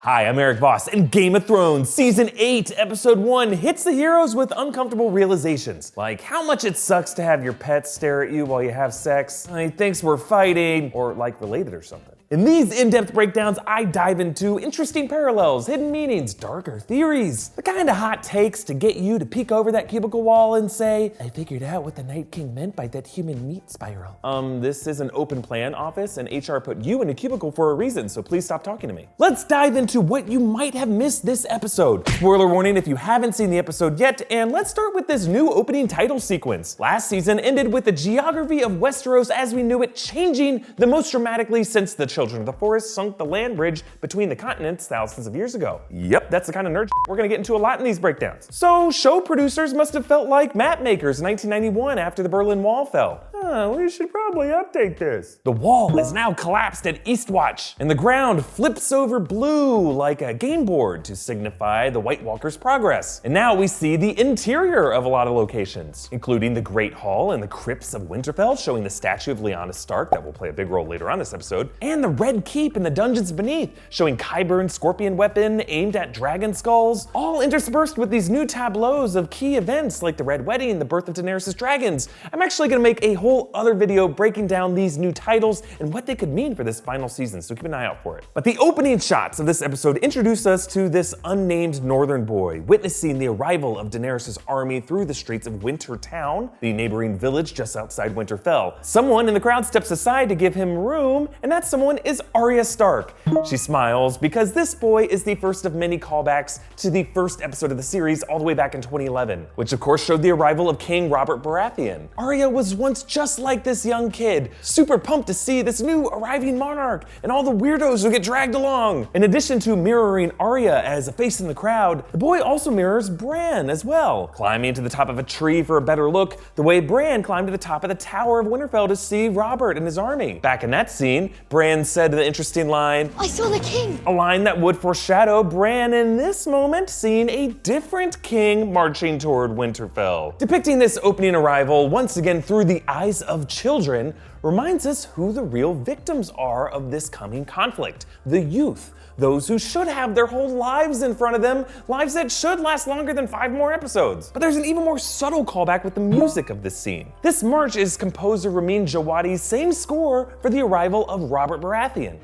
Hi, I'm Erik Voss, and Game of Thrones Season 8, Episode 1 hits the heroes with uncomfortable realizations, like how much it sucks to have your pet stare at you while you have sex, he thinks we're fighting, or like related or something. In these in-depth breakdowns, I dive into interesting parallels, hidden meanings, darker theories, the kind of hot takes to get you to peek over that cubicle wall and say, I figured out what the Night King meant by that human meat spiral. This is an open plan office, and HR put you in a cubicle for a reason, so please stop talking to me. Let's dive into what you might have missed this episode. Spoiler warning if you haven't seen the episode yet, and let's start with this new opening title sequence. Last season ended with the geography of Westeros as we knew it changing the most dramatically since the Children of the Forest sunk the land bridge between the continents thousands of years ago. Yep, that's the kind of nerd we're gonna get into a lot in these breakdowns. So, show producers must have felt like map makers in 1991 after the Berlin Wall fell. We should probably update this. The wall is now collapsed at Eastwatch, and the ground flips over blue like a game board to signify the White Walkers' progress. And now we see the interior of a lot of locations, including the Great Hall and the crypts of Winterfell, showing the statue of Lyanna Stark that will play a big role later on this episode, and the Red Keep in the dungeons beneath, showing Qyburn's scorpion weapon aimed at dragon skulls, all interspersed with these new tableaus of key events like the Red Wedding, the birth of Daenerys' dragons. I'm actually gonna make a whole other video breaking down these new titles and what they could mean for this final season, so keep an eye out for it. But the opening shots of this episode introduce us to this unnamed northern boy, witnessing the arrival of Daenerys' army through the streets of Wintertown, the neighboring village just outside Winterfell. Someone in the crowd steps aside to give him room, and that someone is Arya Stark. She smiles because this boy is the first of many callbacks to the first episode of the series all the way back in 2011, which of course showed the arrival of King Robert Baratheon. Arya was once just like this young kid, super pumped to see this new arriving monarch and all the weirdos who get dragged along. In addition to mirroring Arya as a face in the crowd, the boy also mirrors Bran as well, climbing to the top of a tree for a better look, the way Bran climbed to the top of the Tower of Winterfell to see Robert and his army. Back in that scene, Bran said the interesting line, I saw the king. A line that would foreshadow Bran in this moment seeing a different king marching toward Winterfell. Depicting this opening arrival once again through the eyes of children reminds us who the real victims are of this coming conflict, the youth. Those who should have their whole lives in front of them, lives that should last longer than 5 more episodes. But there's an even more subtle callback with the music of this scene. This march is composer Ramin Djawadi's same score for the arrival of Robert Baratheon.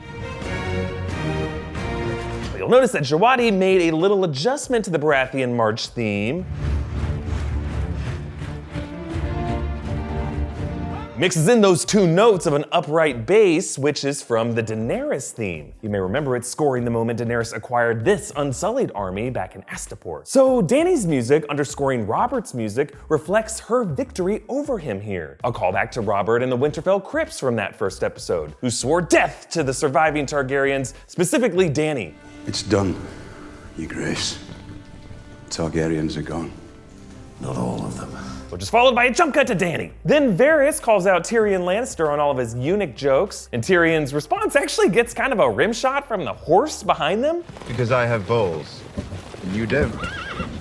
You'll notice that Djawadi made a little adjustment to the Baratheon march theme. Mixes in those 2 notes of an upright bass, which is from the Daenerys theme. You may remember it scoring the moment Daenerys acquired this unsullied army back in Astapor. So Dany's music, underscoring Robert's music, reflects her victory over him here. A callback to Robert and the Winterfell crypts from that first episode, who swore death to the surviving Targaryens, specifically Dany. It's done, Your Grace. Targaryens are gone. Not all of them. Which is followed by a jump cut to Dany. Then Varys calls out Tyrion Lannister on all of his eunuch jokes, and Tyrion's response actually gets kind of a rim shot from the horse behind them. Because I have balls, and you don't.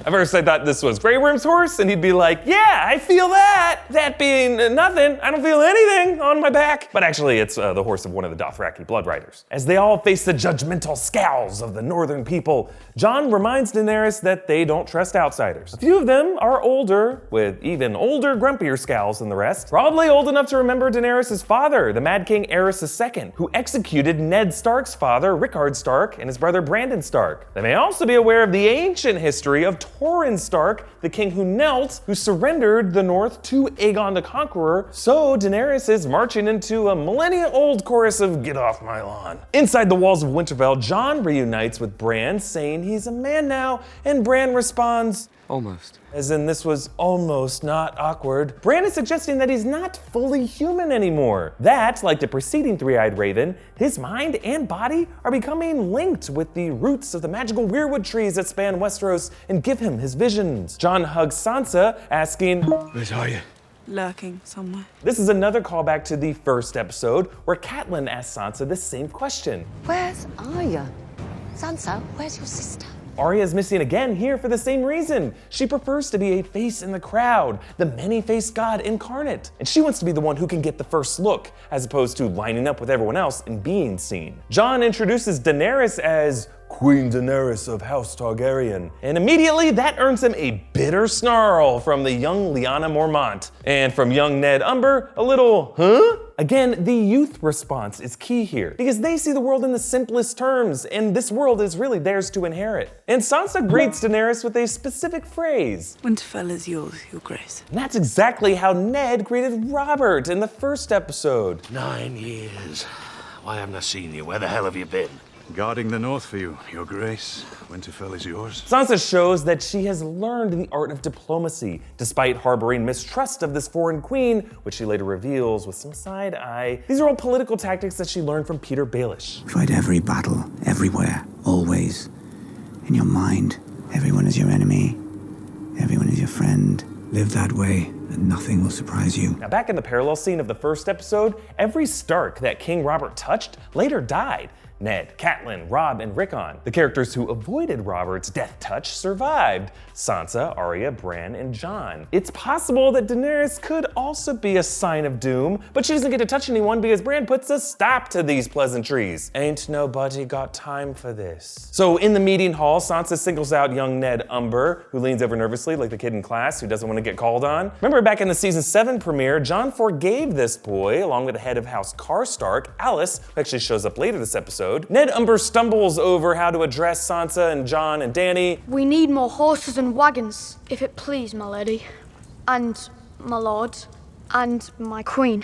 At first I thought this was Grey Worm's horse, and he'd be like, yeah, I feel that. That being nothing, I don't feel anything on my back. But actually it's the horse of one of the Dothraki blood riders. As they all face the judgmental scowls of the northern people, Jon reminds Daenerys that they don't trust outsiders. A few of them are older, with even older, grumpier scowls than the rest. Probably old enough to remember Daenerys' father, the Mad King Aerys II, who executed Ned Stark's father, Rickard Stark, and his brother Brandon Stark. They may also be aware of the ancient history of Torrhen Stark, the king who knelt, who surrendered the north to Aegon the Conqueror, so Daenerys is marching into a millennia-old chorus of "Get off my lawn." Inside the walls of Winterfell, Jon reunites with Bran, saying he's a man now, and Bran responds, Almost. as in this was almost not awkward. Bran is suggesting that he's not fully human anymore. That, like the preceding three-eyed raven, his mind and body are becoming linked with the roots of the magical weirwood trees that span Westeros and give him his visions. Jon hugs Sansa, asking, Where's Arya? Lurking somewhere. This is another callback to the first episode, where Catelyn asks Sansa the same question. Where's Arya? Sansa, where's your sister? Arya is missing again here for the same reason. She prefers to be a face in the crowd, the many-faced god incarnate. And she wants to be the one who can get the first look, as opposed to lining up with everyone else and being seen. Jon introduces Daenerys as Queen Daenerys of House Targaryen. And immediately that earns him a bitter snarl from the young Lyanna Mormont. And from young Ned Umber, a little, huh? Again, the youth response is key here, because they see the world in the simplest terms, and this world is really theirs to inherit. And Sansa greets Daenerys with a specific phrase. Winterfell is yours, your grace. And that's exactly how Ned greeted Robert in the first episode. 9 years. Why haven't I seen you? Where the hell have you been? Guarding the north for you, your grace. Winterfell is yours. Sansa shows that she has learned the art of diplomacy, despite harboring mistrust of this foreign queen, which she later reveals with some side eye. These are all political tactics that she learned from Peter Baelish. Fight every battle, everywhere, always. In your mind, everyone is your enemy. Everyone is your friend. Live that way, and nothing will surprise you. Now, back in the parallel scene of the first episode, every Stark that King Robert touched later died. Ned, Catelyn, Robb, and Rickon. The characters who avoided Robert's death touch survived. Sansa, Arya, Bran, and Jon. It's possible that Daenerys could also be a sign of doom, but she doesn't get to touch anyone because Bran puts a stop to these pleasantries. Ain't nobody got time for this. So in the meeting hall, Sansa singles out young Ned Umber, who leans over nervously like the kid in class who doesn't want to get called on. Remember back in the season 7 premiere, Jon forgave this boy, along with the head of House Karstark, Alice, who actually shows up later this episode. Ned Umber stumbles over how to address Sansa and Jon and Dany. We need more horses and wagons, if it please, my lady. And my lord. And my queen.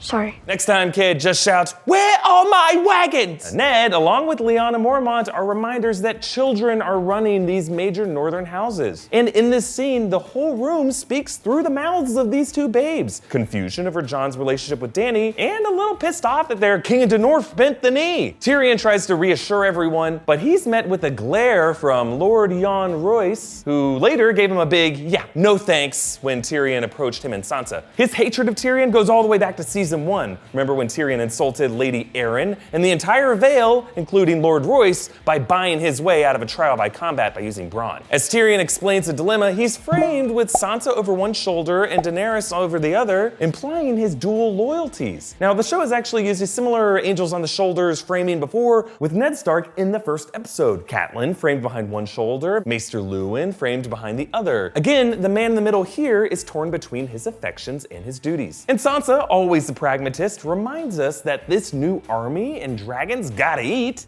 Sorry. Next time, kid, just shout, "Where are my wagons?" Ned, along with Lyanna Mormont, are reminders that children are running these major northern houses. And in this scene, the whole room speaks through the mouths of these two babes. Confusion over Jon's relationship with Dany, and a little pissed off that their King of the North bent the knee. Tyrion tries to reassure everyone, but he's met with a glare from Lord Jon Royce, who later gave him a big, yeah, no thanks, when Tyrion approached him and Sansa. His hatred of Tyrion goes all the way back to season 1. Remember when Tyrion insulted Lady Arryn and the entire Vale, including Lord Royce, by buying his way out of a trial by combat by using Bronn. As Tyrion explains the dilemma, he's framed with Sansa over one shoulder and Daenerys over the other, implying his dual loyalties. Now, the show has actually used a similar angels on the shoulders framing before with Ned Stark in the first episode. Catelyn framed behind one shoulder, Maester Luwin framed behind the other. Again, the man in the middle here is torn between his affections and his duties. And Sansa, always the pragmatist, reminds us that this new army and dragons gotta eat.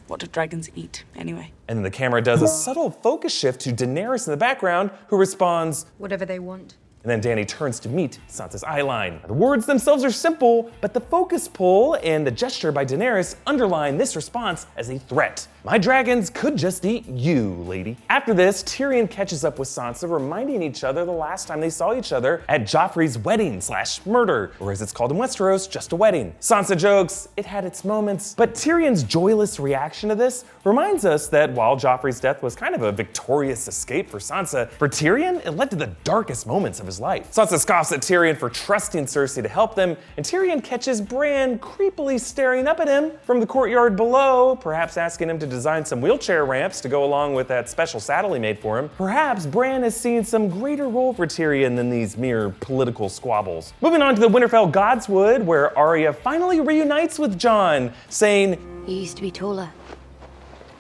What do dragons eat, anyway? And then the camera does a subtle focus shift to Daenerys in the background, who responds, Whatever they want. and then Dany turns to meet Sansa's eyeline. The words themselves are simple, but the focus pull and the gesture by Daenerys underline this response as a threat. My dragons could just eat you, lady. After this, Tyrion catches up with Sansa, reminding each other the last time they saw each other at Joffrey's wedding/murder, or as it's called in Westeros, just a wedding. Sansa jokes, it had its moments, but Tyrion's joyless reaction to this reminds us that while Joffrey's death was kind of a victorious escape for Sansa, for Tyrion, it led to the darkest moments of his life. Sansa scoffs at Tyrion for trusting Cersei to help them, and Tyrion catches Bran creepily staring up at him from the courtyard below, perhaps asking him to design some wheelchair ramps to go along with that special saddle he made for him. Perhaps Bran is seeing some greater role for Tyrion than these mere political squabbles. Moving on to the Winterfell Godswood, where Arya finally reunites with Jon, saying, You used to be taller.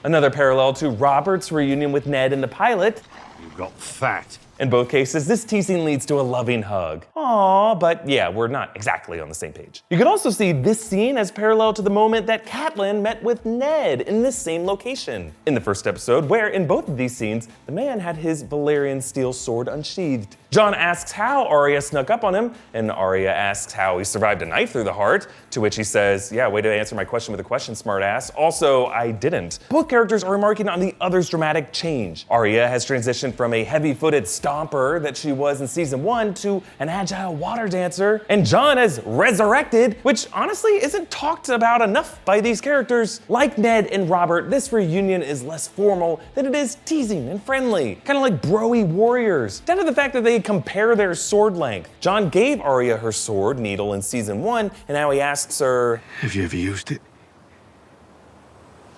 another parallel to Robert's reunion with Ned in the pilot. You got fat. In both cases, this teasing leads to a loving hug. Aww, but yeah, we're not exactly on the same page. You could also see this scene as parallel to the moment that Catelyn met with Ned in this same location. In the first episode, where in both of these scenes, the man had his Valyrian steel sword unsheathed. Jon asks how Arya snuck up on him, and Arya asks how he survived a knife through the heart, to which he says, yeah, way to answer my question with a question, smartass. Also, I didn't. Both characters are remarking on the other's dramatic change. Arya has transitioned from a heavy-footed stomper that she was in season 1 to an agile water dancer, and Jon has resurrected, which honestly isn't talked about enough by these characters. Like Ned and Robert, this reunion is less formal than it is teasing and friendly, kind of like bro-y warriors, down to the fact that they compare their sword length. Jon gave Arya her sword needle in season 1, and now he asks her, Have you ever used it?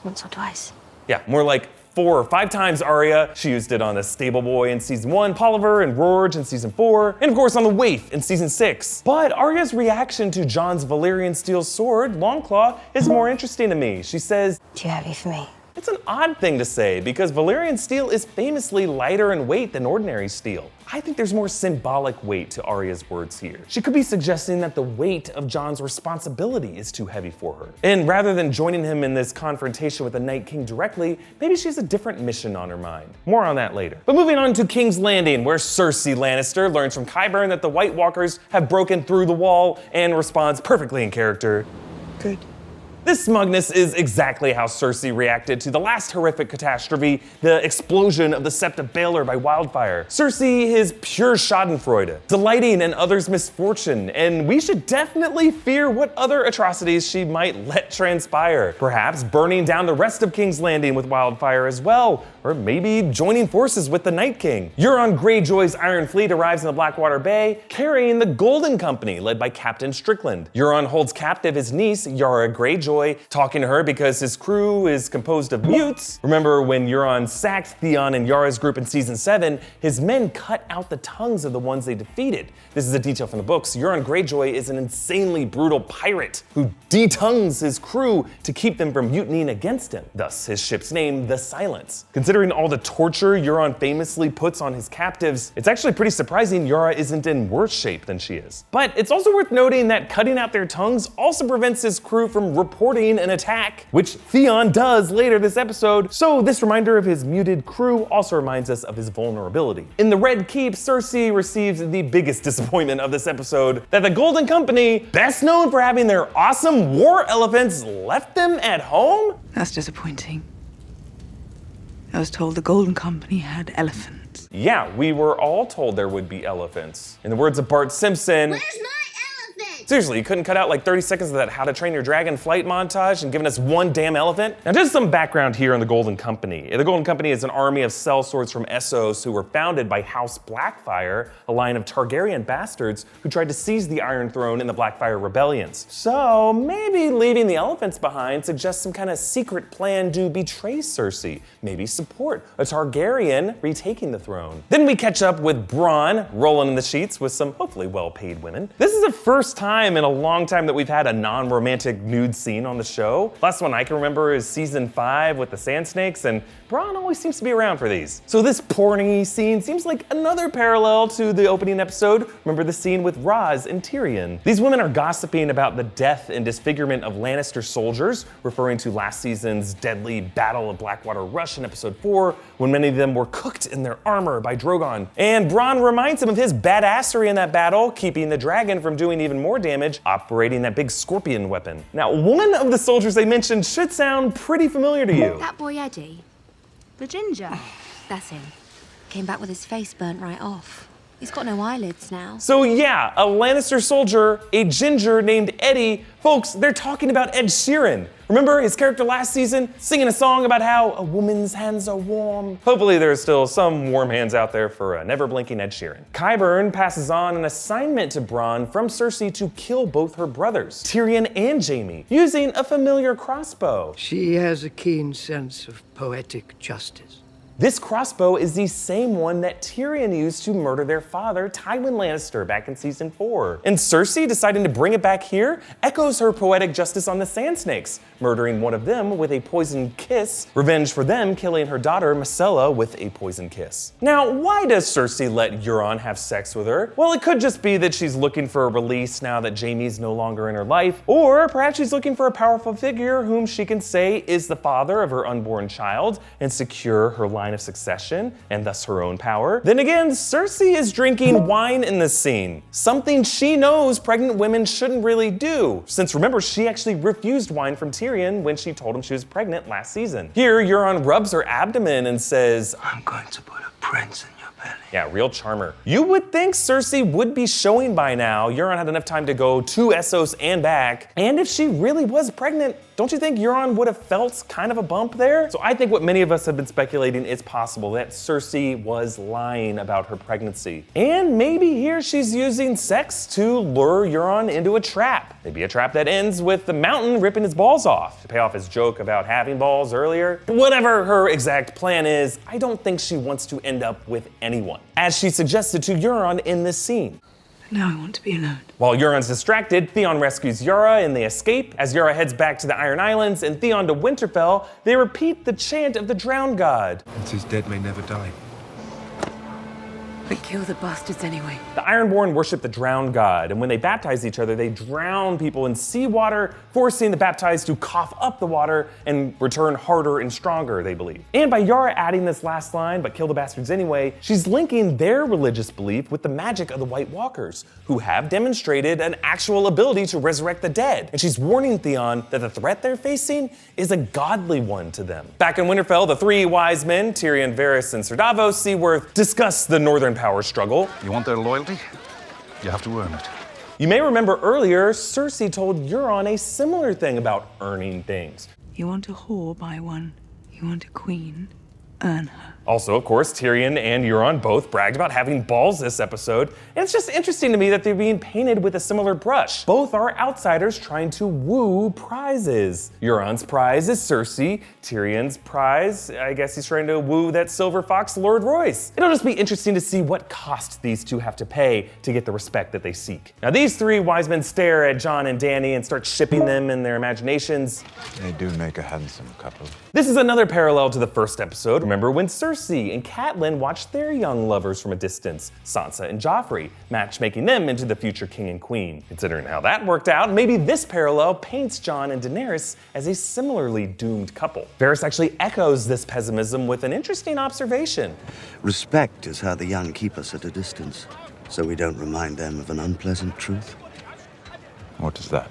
Once or twice. yeah, more like 4 or 5 times Arya. She used it on a stable boy in season 1, Polliver and Rorge in season 4, and of course on the waif in season 6. But Arya's reaction to Jon's Valyrian steel sword, Longclaw, is more interesting to me. She says, Too heavy for me. It's an odd thing to say because Valyrian steel is famously lighter in weight than ordinary steel. I think there's more symbolic weight to Arya's words here. She could be suggesting that the weight of Jon's responsibility is too heavy for her. And rather than joining him in this confrontation with the Night King directly, maybe she has a different mission on her mind. More on that later. But moving on to King's Landing, where Cersei Lannister learns from Qyburn that the White Walkers have broken through the wall and responds perfectly in character. Good. This smugness is exactly how Cersei reacted to the last horrific catastrophe, the explosion of the Sept of Baelor by wildfire. Cersei is pure schadenfreude, delighting in others' misfortune, and we should definitely fear what other atrocities she might let transpire. Perhaps burning down the rest of King's Landing with wildfire as well, or maybe joining forces with the Night King. Euron Greyjoy's Iron Fleet arrives in the Blackwater Bay, carrying the Golden Company, led by Captain Strickland. Euron holds captive his niece, Yara Greyjoy, talking to her because his crew is composed of mutes. Remember when Euron sacked Theon and Yara's group in season 7, his men cut out the tongues of the ones they defeated. This is a detail from the books. Euron Greyjoy is an insanely brutal pirate who detongues his crew to keep them from mutinying against him. Thus, his ship's name, the Silence. Considering all the torture Euron famously puts on his captives, it's actually pretty surprising Yara isn't in worse shape than she is. But it's also worth noting that cutting out their tongues also prevents his crew from reporting an attack, which Theon does later this episode, so this reminder of his muted crew also reminds us of his vulnerability. In the Red Keep, Cersei receives the biggest disappointment of this episode, that the Golden Company, best known for having their awesome war elephants, left them at home? That's disappointing. I was told the Golden Company had elephants. Yeah, we were all told there would be elephants. In the words of Bart Simpson, Where's my elephant? seriously, you couldn't cut out like 30 seconds of that How to Train Your Dragon flight montage and given us one damn elephant? Now just some background here on the Golden Company. The Golden Company is an army of sellswords from Essos who were founded by House Blackfyre, a line of Targaryen bastards who tried to seize the Iron Throne in the Blackfyre rebellions. So maybe leaving the elephants behind suggests some kind of secret plan to betray Cersei, maybe support a Targaryen retaking the throne. Then we catch up with Bronn rolling in the sheets with some hopefully well-paid women. This is the first time in a long time that we've had a non-romantic nude scene on the show. Last one I can remember is season 5 with the Sand Snakes, and Bronn always seems to be around for these. So this porny scene seems like another parallel to the opening episode. Remember the scene with Raz and Tyrion? These women are gossiping about the death and disfigurement of Lannister soldiers, referring to last season's deadly Battle of Blackwater Rush in episode 4, when many of them were cooked in their armor by Drogon. And Bronn reminds him of his badassery in that battle, keeping the dragon from doing even more damage, operating that big scorpion weapon. Now, one of the soldiers they mentioned should sound pretty familiar to you. That boy Eddie, the ginger. That's him. Came back with his face burnt right off. He's got no eyelids now. So yeah, a Lannister soldier, a ginger named Eddie. Folks, they're talking about Ed Sheeran. Remember his character last season singing a song about how a woman's hands are warm? Hopefully there's still some warm hands out there for a never-blinking Ed Sheeran. Qyburn passes on an assignment to Bronn from Cersei to kill both her brothers, Tyrion and Jaime, using a familiar crossbow. She has a keen sense of poetic justice. This crossbow is the same one that Tyrion used to murder their father, Tywin Lannister, back in season 4. And Cersei deciding to bring it back here echoes her poetic justice on the Sand Snakes, murdering one of them with a poisoned kiss, revenge for them killing her daughter, Myrcella, with a poisoned kiss. Now, why does Cersei let Euron have sex with her? Well, it could just be that she's looking for a release now that Jaime's no longer in her life, or perhaps she's looking for a powerful figure whom she can say is the father of her unborn child and secure her line of succession and thus her own power. Then again, Cersei is drinking wine in this scene, something she knows pregnant women shouldn't really do, since remember she actually refused wine from Tyrion when she told him she was pregnant last season. Here, Euron rubs her abdomen and says, I'm going to put a prince in your belly. Yeah, real charmer. You would think Cersei would be showing by now. Euron had enough time to go to Essos and back. And if she really was pregnant, don't you think Euron would have felt kind of a bump there? So I think what many of us have been speculating is possible, that Cersei was lying about her pregnancy. And maybe here she's using sex to lure Euron into a trap. Maybe a trap that ends with the Mountain ripping his balls off to pay off his joke about having balls earlier. Whatever her exact plan is, I don't think she wants to end up with anyone, as she suggested to Euron in this scene. Now I want to be alone. While Euron's distracted, Theon rescues Yara and they escape. As Yara heads back to the Iron Islands and Theon to Winterfell, they repeat the chant of the Drowned God. It says dead may never die. But kill the bastards anyway. The Ironborn worship the Drowned God, and when they baptize each other, they drown people in seawater, forcing the baptized to cough up the water and return harder and stronger, they believe. And by Yara adding this last line, but kill the bastards anyway, she's linking their religious belief with the magic of the White Walkers, who have demonstrated an actual ability to resurrect the dead. And she's warning Theon that the threat they're facing is a godly one to them. Back in Winterfell, the three wise men, Tyrion, Varys, and Sir Davos Seaworth, discuss the Northern power struggle. You want their loyalty? You have to earn it. You may remember earlier, Cersei told Euron a similar thing about earning things. You want a whore, buy one. You want a queen, earn her. Also, of course, Tyrion and Euron both bragged about having balls this episode, and it's just interesting to me that they're being painted with a similar brush. Both are outsiders trying to woo prizes. Euron's prize is Cersei. Tyrion's prize, I guess he's trying to woo that silver fox Lord Royce. It'll just be interesting to see what cost these two have to pay to get the respect that they seek. Now, these three wise men stare at Jon and Dany and start shipping them in their imaginations. They do make a handsome couple. This is another parallel to the first episode. Remember when Cersei and Catelyn watched their young lovers from a distance, Sansa and Joffrey, matchmaking them into the future king and queen. Considering how that worked out, maybe this parallel paints Jon and Daenerys as a similarly doomed couple. Varys actually echoes this pessimism with an interesting observation. Respect is how the young keep us at a distance, so we don't remind them of an unpleasant truth. What is that?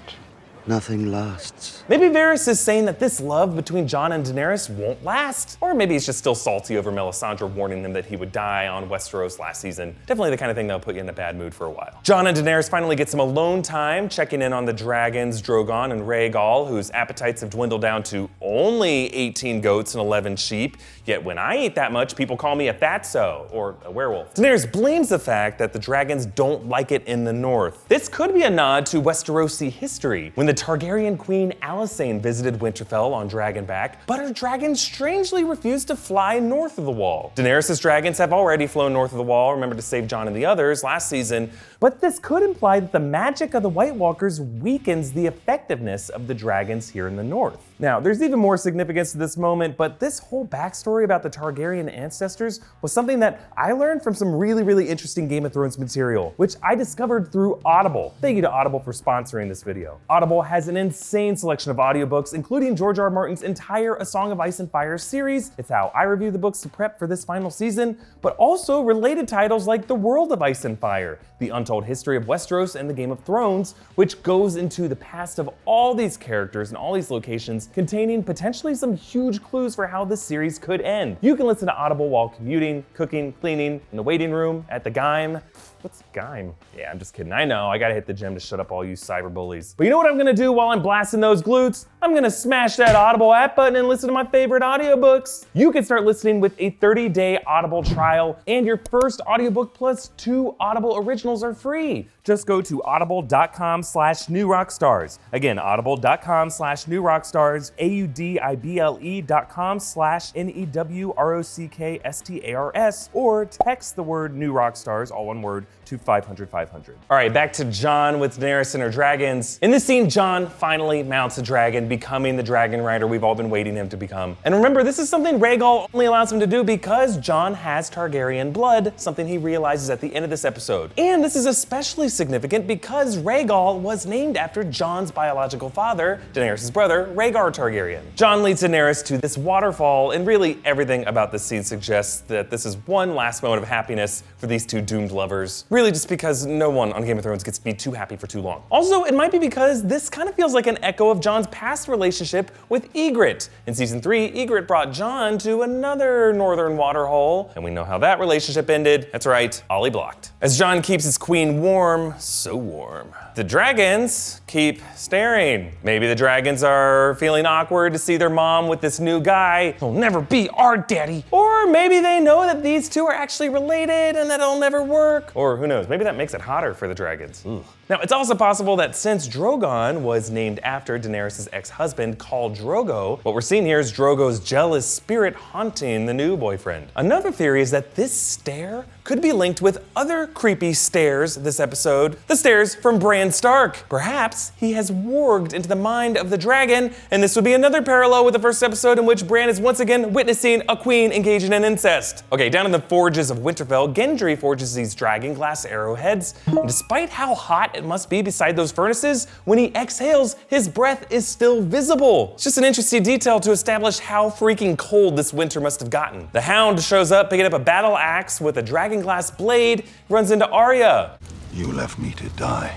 Nothing lasts. Maybe Varys is saying that this love between Jon and Daenerys won't last. Or maybe he's just still salty over Melisandre warning him that he would die on Westeros last season. Definitely the kind of thing that'll put you in a bad mood for a while. Jon and Daenerys finally get some alone time, checking in on the dragons, Drogon and Rhaegal, whose appetites have dwindled down to only 18 goats and 11 sheep. Yet when I eat that much, people call me a fatso, or a werewolf. Daenerys blames the fact that the dragons don't like it in the north. This could be a nod to Westerosi history, when the Targaryen queen Alysanne visited Winterfell on Dragonback, but her dragons strangely refused to fly north of the wall. Daenerys' dragons have already flown north of the wall, remember to save Jon and the others last season, but this could imply that the magic of the White Walkers weakens the effectiveness of the dragons here in the north. Now, there's even more significance to this moment, but this whole backstory about the Targaryen ancestors was something that I learned from some really interesting Game of Thrones material, which I discovered through Audible. Thank you to Audible for sponsoring this video. Audible has an insane selection of audiobooks, including George R. R. Martin's entire A Song of Ice and Fire series. It's how I review the books to prep for this final season, but also related titles like The World of Ice and Fire, The Untold History of Westeros, and The Game of Thrones, which goes into the past of all these characters and all these locations, containing potentially some huge clues for how this series could end. You can listen to Audible while commuting, cooking, cleaning, in the waiting room, at the Gime. What's Gime? Yeah, I'm just kidding. I know, I gotta hit the gym to shut up all you cyber bullies. But you know what I'm gonna do while I'm blasting those glutes? I'm gonna smash that Audible app button and listen to my favorite audiobooks. You can start listening with a 30-day Audible trial, and your first audiobook plus 2 Audible originals are free. Just go to audible.com/newrockstars. Again, audible.com/newrockstars, audible.com/newrockstars, or text the word New Rockstars, all one word, to 500-500. All right, back to Jon with Daenerys and her dragons. In this scene, Jon finally mounts a dragon, becoming the dragon rider we've all been waiting him to become. And remember, this is something Rhaegal only allows him to do because Jon has Targaryen blood, something he realizes at the end of this episode. And this is especially significant because Rhaegal was named after Jon's biological father, Daenerys' brother, Rhaegar Targaryen. Jon leads Daenerys to this waterfall, and really everything about this scene suggests that this is one last moment of happiness for these two doomed lovers. Really just because no one on Game of Thrones gets to be too happy for too long. Also, it might be because this kind of feels like an echo of Jon's past relationship with Ygritte. In season 3, Ygritte brought Jon to another northern waterhole, and we know how that relationship ended. That's right, Ollie blocked. As Jon keeps his queen warm, so warm, the dragons keep staring. Maybe the dragons are feeling awkward to see their mom with this new guy. He'll never be our daddy. Or maybe they know that these two are actually related and that it'll never work. Or who knows, maybe that makes it hotter for the dragons. Ugh. Now, it's also possible that since Drogon was named after Daenerys' ex-husband, Khal Drogo, what we're seeing here is Drogo's jealous spirit haunting the new boyfriend. Another theory is that this stare could be linked with other creepy stares this episode, the stares from Bran Stark. Perhaps he has warged into the mind of the dragon, and this would be another parallel with the first episode in which Bran is once again witnessing a queen engaging in incest. Okay, down in the forges of Winterfell, Gendry forges these dragon glass arrowheads, and despite how hot it must be beside those furnaces, when he exhales, his breath is still visible. It's just an interesting detail to establish how freaking cold this winter must have gotten. The Hound shows up picking up a battle axe with a dragon glass blade, runs into Arya. You left me to die.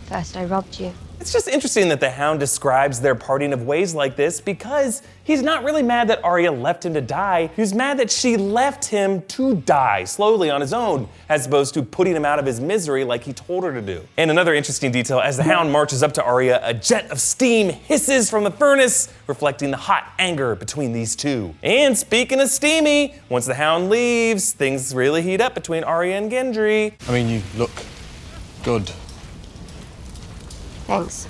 First I robbed you. It's just interesting that the Hound describes their parting of ways like this because he's not really mad that Arya left him to die. He's mad that she left him to die slowly on his own, as opposed to putting him out of his misery like he told her to do. And another interesting detail, as the Hound marches up to Arya, a jet of steam hisses from the furnace, reflecting the hot anger between these two. And speaking of steamy, once the Hound leaves, things really heat up between Arya and Gendry. I mean, you look good. Thanks.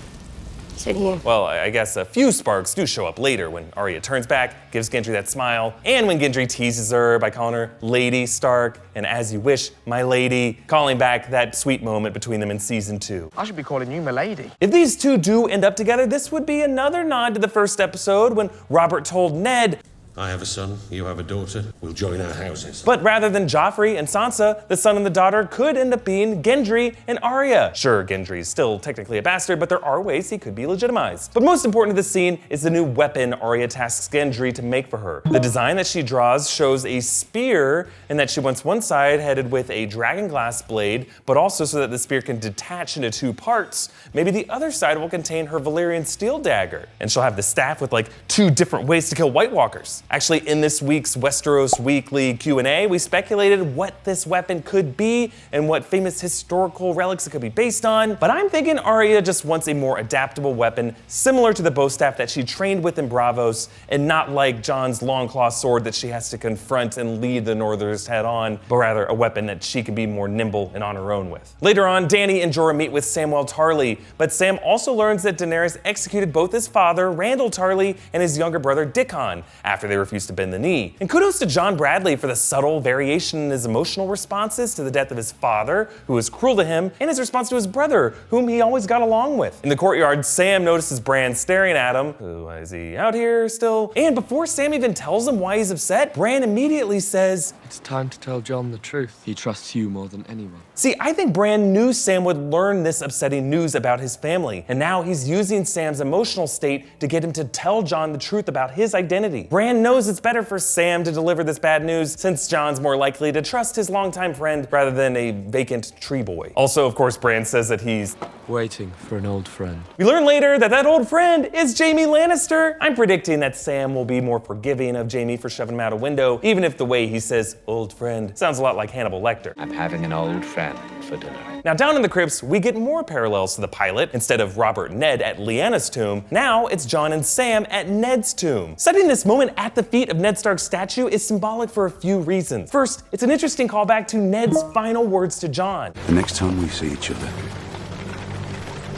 So do you. Well, I guess a few sparks do show up later when Arya turns back, gives Gendry that smile, and when Gendry teases her by calling her Lady Stark, and as you wish, my lady, calling back that sweet moment between them in season 2. I should be calling you my lady. If these two do end up together, this would be another nod to the first episode when Robert told Ned, I have a son, you have a daughter. We'll join our houses. but rather than Joffrey and Sansa, the son and the daughter could end up being Gendry and Arya. Sure, Gendry is still technically a bastard, but there are ways he could be legitimized. But most important to this scene is the new weapon Arya tasks Gendry to make for her. The design that she draws shows a spear, and that she wants one side headed with a dragon glass blade, but also so that the spear can detach into 2 parts. Maybe the other side will contain her Valyrian steel dagger, and she'll have the staff with like 2 different ways to kill White Walkers. Actually, in this week's Westeros Weekly Q&A, we speculated what this weapon could be and what famous historical relics it could be based on, but I'm thinking Arya just wants a more adaptable weapon similar to the bow staff that she trained with in Braavos, and not like Jon's longclaw sword that she has to confront and lead the Northerners head on, but rather a weapon that she can be more nimble and on her own with. Later on, Dany and Jorah meet with Samwell Tarly, but Sam also learns that Daenerys executed both his father, Randall Tarly, and his younger brother, Dickon, after they refused to bend the knee. And kudos to John Bradley for the subtle variation in his emotional responses to the death of his father, who was cruel to him, and his response to his brother, whom he always got along with. In the courtyard, Sam notices Bran staring at him. Why is he out here still? And before Sam even tells him why he's upset, Bran immediately says, It's time to tell Jon the truth. He trusts you more than anyone. See, I think Bran knew Sam would learn this upsetting news about his family, and now he's using Sam's emotional state to get him to tell Jon the truth about his identity. Bran knows it's better for Sam to deliver this bad news, since Jon's more likely to trust his longtime friend rather than a vacant tree boy. Also, of course, Bran says that he's waiting for an old friend. We learn later that that old friend is Jaime Lannister. I'm predicting that Sam will be more forgiving of Jaime for shoving him out a window, even if the way he says old friend sounds a lot like Hannibal Lecter. I'm having an old friend for dinner. Now down in the crypts, we get more parallels to the pilot. Instead of Robert and Ned at Lyanna's tomb, now it's Jon and Sam at Ned's tomb. Setting this moment at the feet of Ned Stark's statue is symbolic for a few reasons. First, it's an interesting callback to Ned's final words to Jon. The next time we see each other,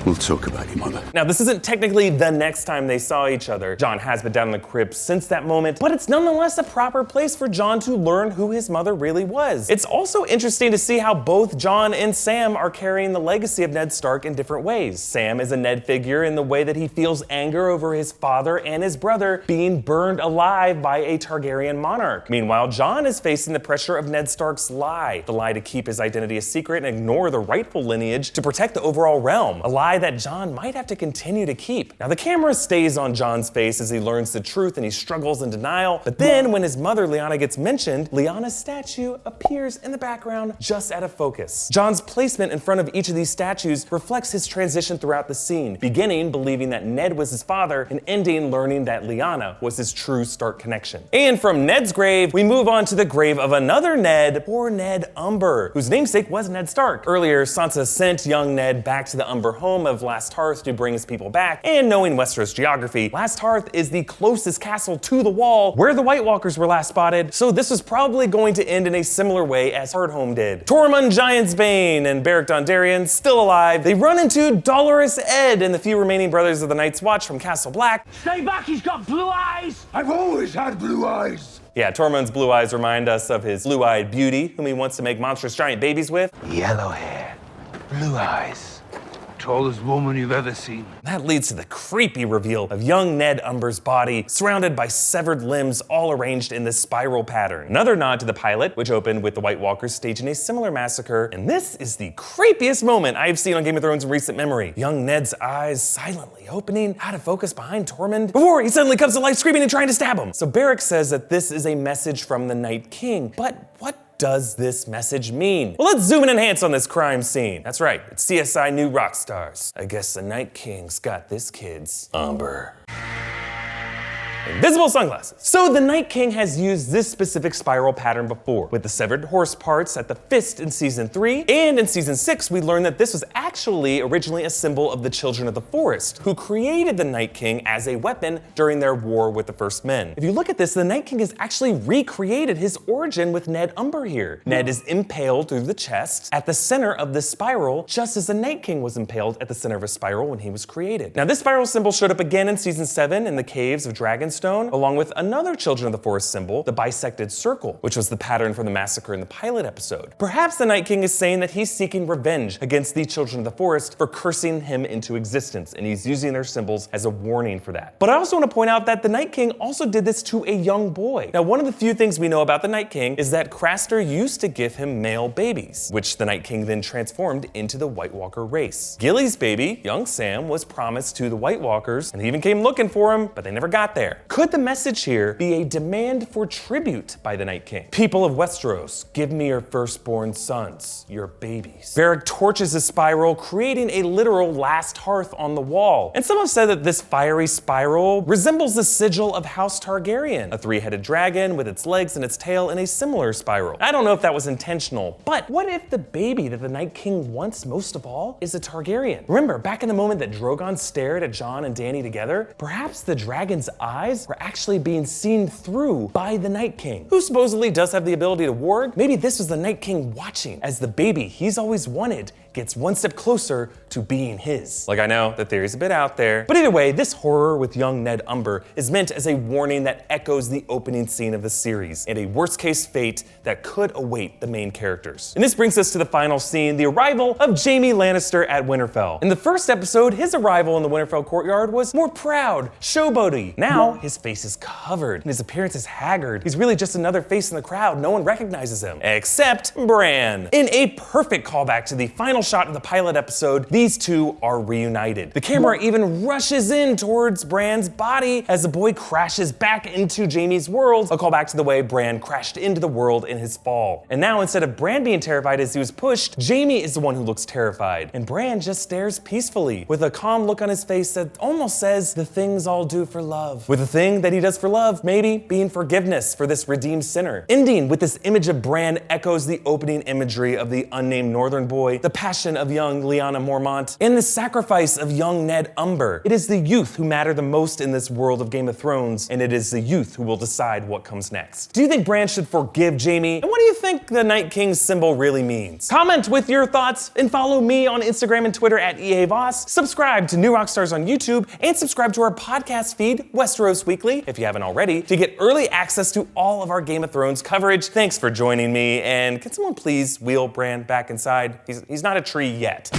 we'll talk about your mother. Now, this isn't technically the next time they saw each other. Jon has been down in the crypt since that moment, but it's nonetheless a proper place for Jon to learn who his mother really was. It's also interesting to see how both Jon and Sam are carrying the legacy of Ned Stark in different ways. Sam is a Ned figure in the way that he feels anger over his father and his brother being burned alive by a Targaryen monarch. Meanwhile, Jon is facing the pressure of Ned Stark's lie, the lie to keep his identity a secret and ignore the rightful lineage to protect the overall realm, a lie that Jon might have to continue to keep. Now the camera stays on Jon's face as he learns the truth and he struggles in denial, but then when his mother Lyanna gets mentioned, Lyanna's statue appears in the background just out of focus. Jon's placement in front of each of these statues reflects his transition throughout the scene, beginning believing that Ned was his father and ending learning that Lyanna was his true Stark connection. And from Ned's grave, we move on to the grave of another Ned, poor Ned Umber, whose namesake was Ned Stark. Earlier, Sansa sent young Ned back to the Umber home of Last Hearth to bring his people back, and knowing Westeros geography, Last Hearth is the closest castle to the wall where the White Walkers were last spotted, so this was probably going to end in a similar way as Hardhome did. Tormund Giantsbane and Beric Dondarrion still alive. They run into Dolorous Ed and the few remaining brothers of the Night's Watch from Castle Black. Stay back, he's got blue eyes! I've always had blue eyes! Yeah, Tormund's blue eyes remind us of his blue-eyed beauty, whom he wants to make monstrous giant babies with. Yellow hair, blue eyes. Tallest woman you've ever seen. That leads to the creepy reveal of young Ned Umber's body, surrounded by severed limbs all arranged in this spiral pattern. Another nod to the pilot, which opened with the White Walkers staging a similar massacre, and this is the creepiest moment I've seen on Game of Thrones in recent memory. Young Ned's eyes silently opening, out of focus behind Tormund, before he suddenly comes to life screaming and trying to stab him. So Beric says that this is a message from the Night King, but what does this message mean? Well, let's zoom and enhance on this crime scene. That's right, it's CSI New Rockstars. I guess the Night King's got this kid's Umber. Invisible sunglasses. So the Night King has used this specific spiral pattern before, with the severed horse parts at the fist in season 3, and in season 6 we learned that this was actually originally a symbol of the Children of the Forest, who created the Night King as a weapon during their war with the First Men. If you look at this, the Night King has actually recreated his origin with Ned Umber here. Ned is impaled through the chest at the center of this spiral, just as the Night King was impaled at the center of a spiral when he was created. Now this spiral symbol showed up again in season 7 in the caves of Dragonstone, along with another Children of the Forest symbol, the bisected circle, which was the pattern from the massacre in the pilot episode. Perhaps the Night King is saying that he's seeking revenge against the Children of the Forest for cursing him into existence, and he's using their symbols as a warning for that. But I also want to point out that the Night King also did this to a young boy. Now, one of the few things we know about the Night King is that Craster used to give him male babies, which the Night King then transformed into the White Walker race. Gilly's baby, young Sam, was promised to the White Walkers, and they even came looking for him, but they never got there. Could the message here be a demand for tribute by the Night King? People of Westeros, give me your firstborn sons, your babies. Beric torches a spiral, creating a literal last hearth on the wall. And some have said that this fiery spiral resembles the sigil of House Targaryen, a three-headed dragon with its legs and its tail in a similar spiral. I don't know if that was intentional, but what if the baby that the Night King wants most of all is a Targaryen? Remember, back in the moment that Drogon stared at Jon and Dany together, perhaps the dragon's eyes were actually being seen through by the Night King, who supposedly does have the ability to warg. Maybe this was the Night King watching as the baby he's always wanted gets one step closer to being his. Like, I know the theory's a bit out there, but either way, this horror with young Ned Umber is meant as a warning that echoes the opening scene of the series and a worst case fate that could await the main characters. And this brings us to the final scene, the arrival of Jaime Lannister at Winterfell. In the first episode, his arrival in the Winterfell courtyard was more proud, showboaty. Now, his face is covered and his appearance is haggard. He's really just another face in the crowd. No one recognizes him, except Bran. In a perfect callback to the final shot of the pilot episode, these two are reunited. The camera even rushes in towards Bran's body as the boy crashes back into Jaime's world, a callback to the way Bran crashed into the world in his fall. And now, instead of Bran being terrified as he was pushed, Jaime is the one who looks terrified, and Bran just stares peacefully with a calm look on his face that almost says, the things I'll do for love. With the thing that he does for love, maybe being forgiveness for this redeemed sinner. Ending with this image of Bran echoes the opening imagery of the unnamed northern boy, the passion of young Lyanna Mormont, and the sacrifice of young Ned Umber. It is the youth who matter the most in this world of Game of Thrones, and it is the youth who will decide what comes next. Do you think Bran should forgive Jaime? And what do you think the Night King's symbol really means? Comment with your thoughts and follow me on Instagram and Twitter at EA Voss. Subscribe to New Rockstars on YouTube and subscribe to our podcast feed, Westeros Weekly, if you haven't already, to get early access to all of our Game of Thrones coverage. Thanks for joining me, and can someone please wheel Bran back inside? He's not a tree yet.